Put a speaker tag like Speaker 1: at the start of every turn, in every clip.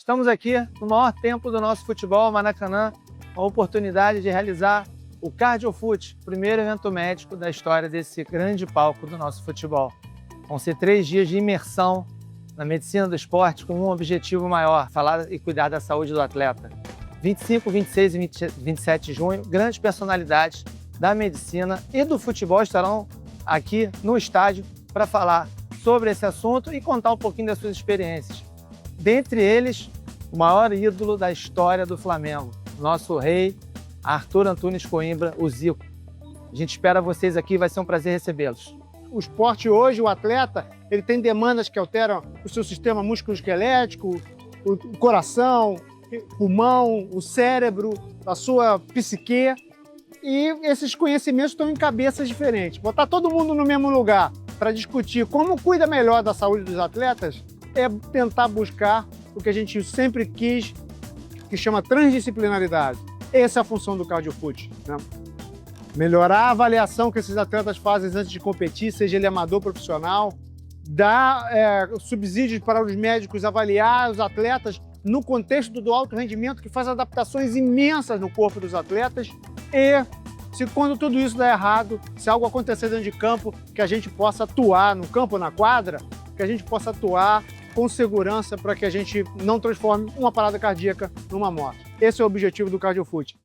Speaker 1: Estamos aqui no maior templo do nosso futebol, Maracanã, a oportunidade de realizar o CardioFoot, o primeiro evento médico da história desse grande palco do nosso futebol. Vão ser 3 dias de imersão na medicina do esporte com um objetivo maior, falar e cuidar da saúde do atleta. 25, 26 e 27 de junho, grandes personalidades da medicina e do futebol estarão aqui no estádio para falar sobre esse assunto e contar um pouquinho das suas experiências. Dentre eles, o maior ídolo da história do Flamengo, nosso rei Arthur Antunes Coimbra, o Zico. A gente espera vocês aqui, vai ser um prazer recebê-los.
Speaker 2: O esporte hoje, o atleta, ele tem demandas que alteram o seu sistema musculoesquelético, o coração, o pulmão, o cérebro, a sua psique. E esses conhecimentos estão em cabeças diferentes. Botar todo mundo no mesmo lugar para discutir como cuida melhor da saúde dos atletas é tentar buscar o que a gente sempre quis, que chama transdisciplinaridade. Essa é a função do CardioFoot, né? Melhorar a avaliação que esses atletas fazem antes de competir, seja ele amador ou profissional, dar subsídios para os médicos avaliar os atletas no contexto do alto rendimento, que faz adaptações imensas no corpo dos atletas, e se quando tudo isso der errado, se algo acontecer dentro de campo, que a gente possa atuar no campo, na quadra, que a gente possa atuar com segurança para que a gente não transforme uma parada cardíaca numa morte. Esse é o objetivo do CardioFoot.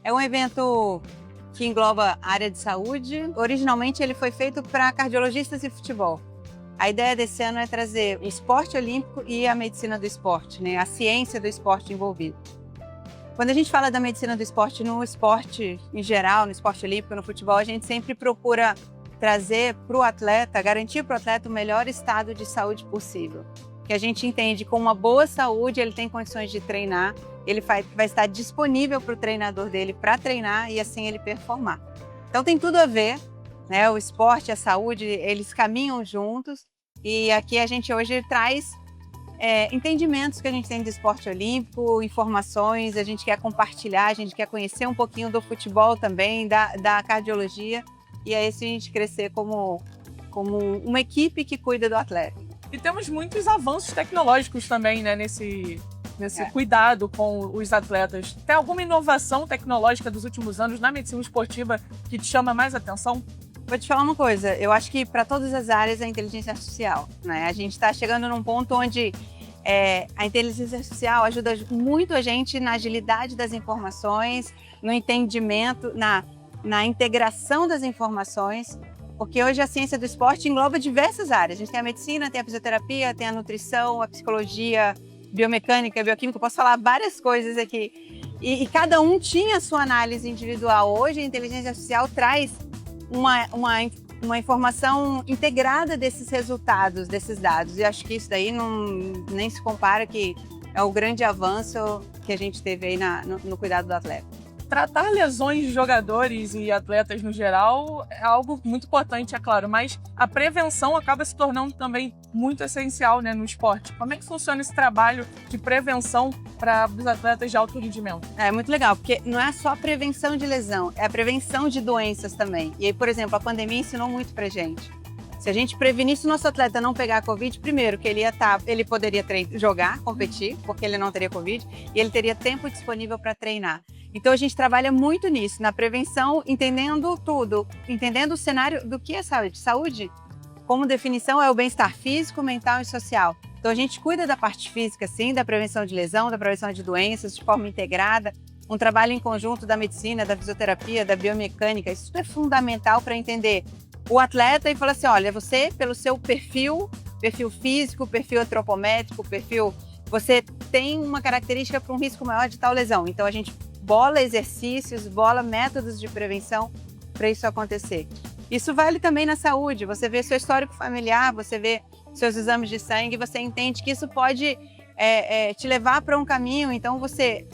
Speaker 3: É um evento que engloba a área de saúde. Originalmente ele foi feito para cardiologistas e futebol. A ideia desse ano é trazer o esporte olímpico e a medicina do esporte, né? A ciência do esporte envolvido. Quando a gente fala da medicina do esporte no esporte em geral, no esporte olímpico, no futebol, a gente sempre procura trazer para o atleta, garantir para o atleta o melhor estado de saúde possível. Que a gente entende com uma boa saúde ele tem condições de treinar, ele vai estar disponível para o treinador dele para treinar e assim ele performar. Então tem tudo a ver, né? O esporte e a saúde, eles caminham juntos e aqui a gente hoje traz entendimentos que a gente tem do esporte olímpico, informações, a gente quer compartilhar, a gente quer conhecer um pouquinho do futebol também, da cardiologia e aí assim a gente crescer como uma equipe que cuida do atleta.
Speaker 4: E temos muitos avanços tecnológicos também, né, nesse cuidado com os atletas. Tem alguma inovação tecnológica dos últimos anos na medicina esportiva que te chama mais atenção?
Speaker 3: Vou te falar uma coisa, eu acho que para todas as áreas a inteligência artificial, né? A gente está chegando num ponto onde a inteligência artificial ajuda muito a gente na agilidade das informações, no entendimento, na integração das informações, porque hoje a ciência do esporte engloba diversas áreas. A gente tem a medicina, tem a fisioterapia, tem a nutrição, a psicologia, biomecânica, bioquímica, eu posso falar várias coisas aqui. E cada um tinha a sua análise individual. Hoje a inteligência artificial traz uma informação integrada desses resultados, desses dados. E acho que isso daí nem se compara, que é o grande avanço que a gente teve aí no cuidado do atleta.
Speaker 4: Tratar lesões de jogadores e atletas no geral é algo muito importante, é claro, mas a prevenção acaba se tornando também muito essencial, né, no esporte. Como é que funciona esse trabalho de prevenção para os atletas de alto rendimento?
Speaker 3: É muito legal, porque não é só a prevenção de lesão, é a prevenção de doenças também. E aí, por exemplo, a pandemia ensinou muito pra gente. Se a gente prevenisse o nosso atleta não pegar a Covid, primeiro, que ele poderia jogar, competir, porque ele não teria Covid, e ele teria tempo disponível para treinar. Então a gente trabalha muito nisso, na prevenção, entendendo tudo, entendendo o cenário do que é saúde. Saúde, como definição, é o bem-estar físico, mental e social. Então a gente cuida da parte física, sim, da prevenção de lesão, da prevenção de doenças, de forma integrada, um trabalho em conjunto da medicina, da fisioterapia, da biomecânica. Isso é fundamental para entender o atleta e falar assim, olha, você, pelo seu perfil físico, perfil antropométrico, você tem uma característica para um risco maior de tal lesão. Então a gente bola exercícios, bola métodos de prevenção para isso acontecer. Isso vale também na saúde, você vê seu histórico familiar, você vê seus exames de sangue, você entende que isso pode te levar para um caminho, então você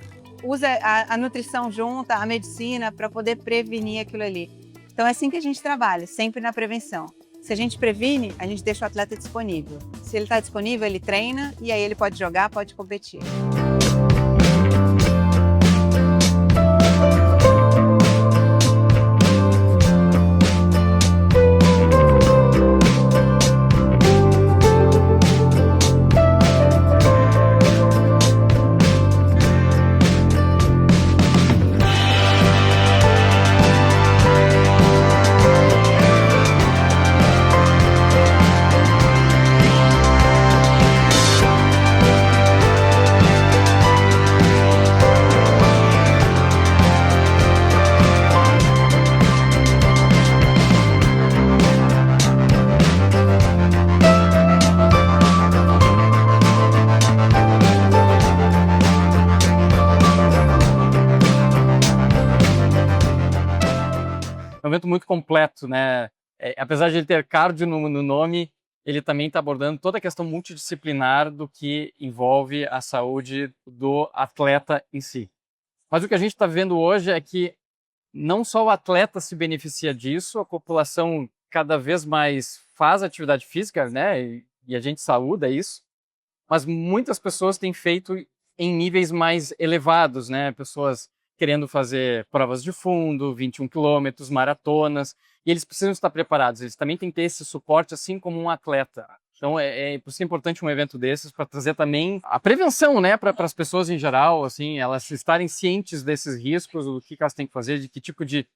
Speaker 3: usa a nutrição junta, a medicina, para poder prevenir aquilo ali. Então é assim que a gente trabalha, sempre na prevenção. Se a gente previne, a gente deixa o atleta disponível. Se ele está disponível, ele treina e aí ele pode jogar, pode competir.
Speaker 5: É um evento muito completo, né? Apesar de ele ter cardio no nome, ele também está abordando toda a questão multidisciplinar do que envolve a saúde do atleta em si. Mas o que a gente está vendo hoje é que não só o atleta se beneficia disso, a população cada vez mais faz atividade física, né? E a gente saúda isso, mas muitas pessoas têm feito em níveis mais elevados, né? Pessoas querendo fazer provas de fundo, 21 quilômetros, maratonas, e eles precisam estar preparados, eles também têm que ter esse suporte, assim como um atleta. Então, por isso é importante um evento desses para trazer também a prevenção, né, para as pessoas em geral, assim, elas estarem cientes desses riscos, do que elas têm que fazer, de que tipo de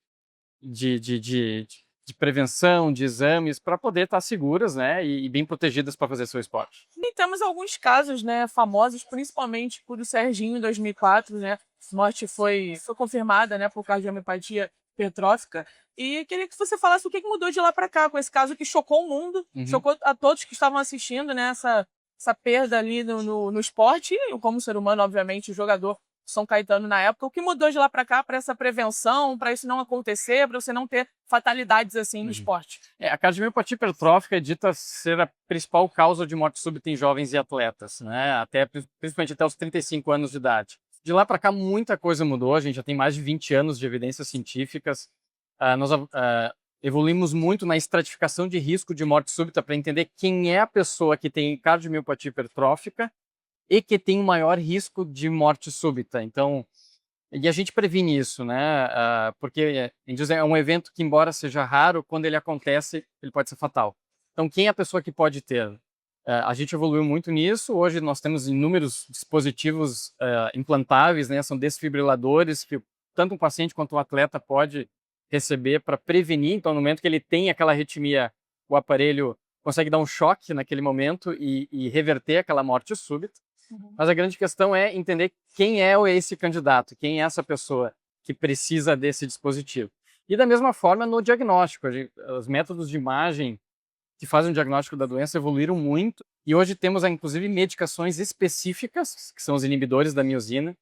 Speaker 5: prevenção, de exames, para poder estar seguras, né, e bem protegidas para fazer seu esporte.
Speaker 4: E temos alguns casos, né, famosos, principalmente por o Serginho em 2004, né? A morte foi confirmada, né, por cardiomiopatia hipertrófica. E queria que você falasse o que mudou de lá para cá com esse caso que chocou o mundo, chocou a todos que estavam assistindo, né, essa perda ali no esporte, e como ser humano, obviamente, o jogador São Caetano na época. O que mudou de lá para cá para essa prevenção, para isso não acontecer, para você não ter fatalidades assim no esporte?
Speaker 5: A cardiomiopatia hipertrófica é dita ser a principal causa de morte súbita em jovens e atletas, né? Principalmente até os 35 anos de idade. De lá para cá, muita coisa mudou. A gente já tem mais de 20 anos de evidências científicas. Nós evoluímos muito na estratificação de risco de morte súbita para entender quem é a pessoa que tem cardiomiopatia hipertrófica e que tem o maior risco de morte súbita. Então, e a gente previne isso, né? Porque é um evento que, embora seja raro, quando ele acontece, ele pode ser fatal. Então, quem é a pessoa que pode ter? A gente evoluiu muito nisso. Hoje nós temos inúmeros dispositivos implantáveis, né? São desfibriladores que tanto um paciente quanto um atleta pode receber para prevenir. Então, no momento que ele tem aquela arritmia, o aparelho consegue dar um choque naquele momento e reverter aquela morte súbita. Mas a grande questão é entender quem é esse candidato, quem é essa pessoa que precisa desse dispositivo. E da mesma forma no diagnóstico, os métodos de imagem que fazem o diagnóstico da doença evoluíram muito e hoje temos inclusive medicações específicas, que são os inibidores da miosina,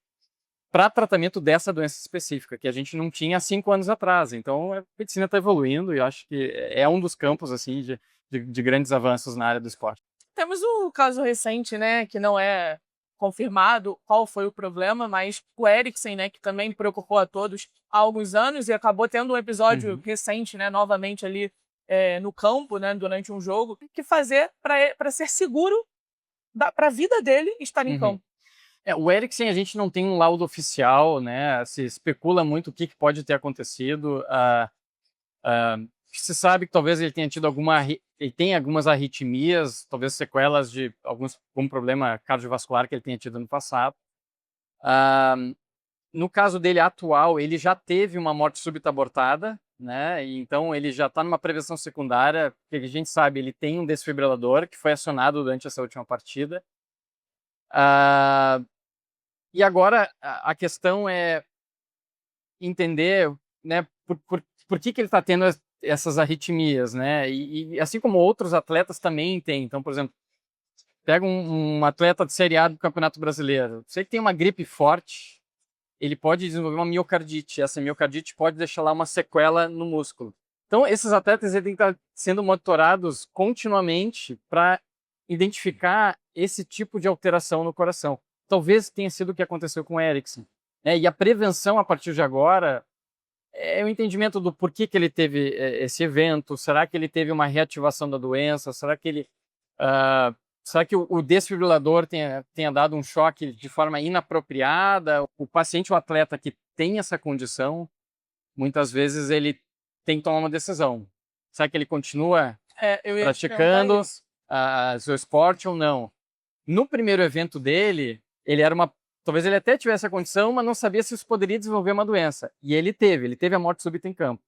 Speaker 5: para tratamento dessa doença específica, que a gente não tinha há 5 anos atrás. Então a medicina está evoluindo e eu acho que é um dos campos assim de grandes avanços na área do esporte.
Speaker 4: Temos um caso recente, né, que não é confirmado qual foi o problema, mas o Eriksen, né, que também preocupou a todos há alguns anos e acabou tendo um episódio recente, né, novamente ali no campo, né, durante um jogo. O que fazer para ser seguro para a vida dele estar em campo?
Speaker 5: O Eriksen, a gente não tem um laudo oficial, né, se especula muito o que pode ter acontecido. Se sabe que talvez ele tenha tido ele tem algumas arritmias, talvez sequelas de algum problema cardiovascular que ele tenha tido no passado. No caso dele atual, ele já teve uma morte súbita abortada, né? E então ele já está numa prevenção secundária, porque a gente sabe, ele tem um desfibrilador que foi acionado durante essa última partida. E agora a questão é entender, né, por que ele está tendo essas arritmias, né? E assim como outros atletas também têm. Então, por exemplo, pega um atleta de Série A do Campeonato Brasileiro. Você que tem uma gripe forte, ele pode desenvolver uma miocardite. Essa miocardite pode deixar lá uma sequela no músculo. Então, esses atletas têm que estar sendo monitorados continuamente para identificar esse tipo de alteração no coração. Talvez tenha sido o que aconteceu com o Eriksen, né? E a prevenção a partir de agora é o entendimento do porquê que ele teve esse evento. Será que ele teve uma reativação da doença? Será que ele... será que o desfibrilador tenha dado um choque de forma inapropriada? O paciente, o atleta que tem essa condição, muitas vezes ele tem que tomar uma decisão. Será que ele continua
Speaker 4: Eu ia te
Speaker 5: praticando
Speaker 4: perguntar isso.
Speaker 5: seu esporte ou não? No primeiro evento dele, talvez ele até tivesse a condição, mas não sabia se isso poderia desenvolver uma doença. E ele teve a morte súbita em campo.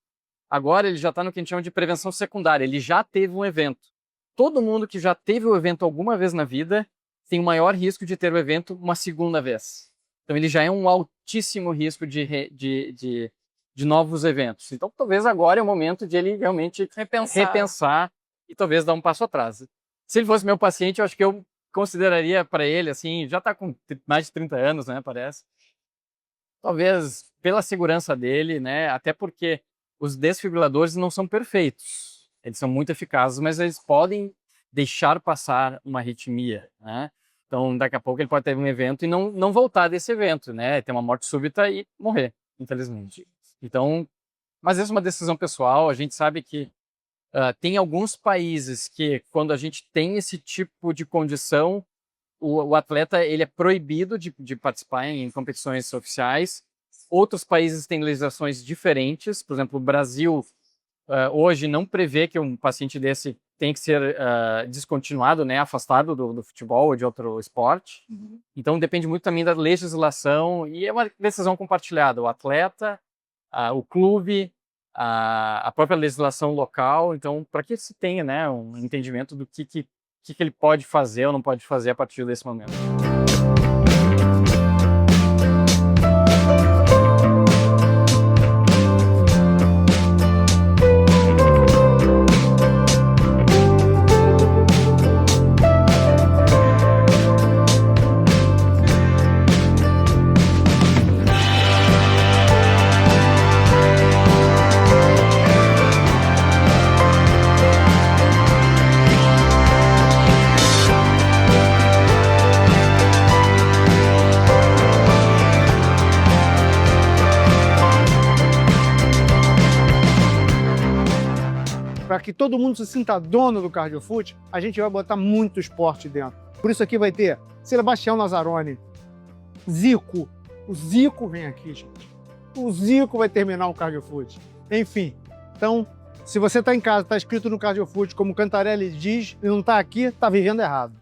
Speaker 5: Agora ele já está no que a gente chama de prevenção secundária, ele já teve um evento. Todo mundo que já teve o evento alguma vez na vida tem o maior risco de ter o evento uma segunda vez. Então ele já é um altíssimo risco de novos eventos. Então talvez agora é o momento de ele realmente repensar e talvez dar um passo atrás. Se ele fosse meu paciente, eu acho que eu consideraria para ele, assim, já está com mais de 30 anos, né, parece. Talvez pela segurança dele, né, até porque os desfibriladores não são perfeitos. Eles são muito eficazes, mas eles podem deixar passar uma arritmia, né? Então, daqui a pouco ele pode ter um evento e não voltar desse evento, né? Ter uma morte súbita e morrer, infelizmente. Então, mas essa é uma decisão pessoal. A gente sabe que tem alguns países que, quando a gente tem esse tipo de condição, o atleta ele é proibido de participar em competições oficiais. Outros países têm legislações diferentes. Por exemplo, o Brasil hoje não prevê que um paciente desse tem que ser descontinuado, né, afastado do futebol ou de outro esporte.
Speaker 4: Uhum.
Speaker 5: Então depende muito também da legislação e é uma decisão compartilhada. O atleta, o clube, a própria legislação local. Então, para que se tenha, né, um entendimento do que ele pode fazer ou não pode fazer a partir desse momento.
Speaker 2: Para que todo mundo se sinta dono do CardioFoot, a gente vai botar muito esporte dentro. Por isso aqui vai ter Sebastião Lazzaroni, Zico. O Zico vem aqui, gente. O Zico vai terminar o CardioFoot. Enfim, então, se você está em casa, está inscrito no CardioFoot, como o Cantarelli diz, e não está aqui, está vivendo errado.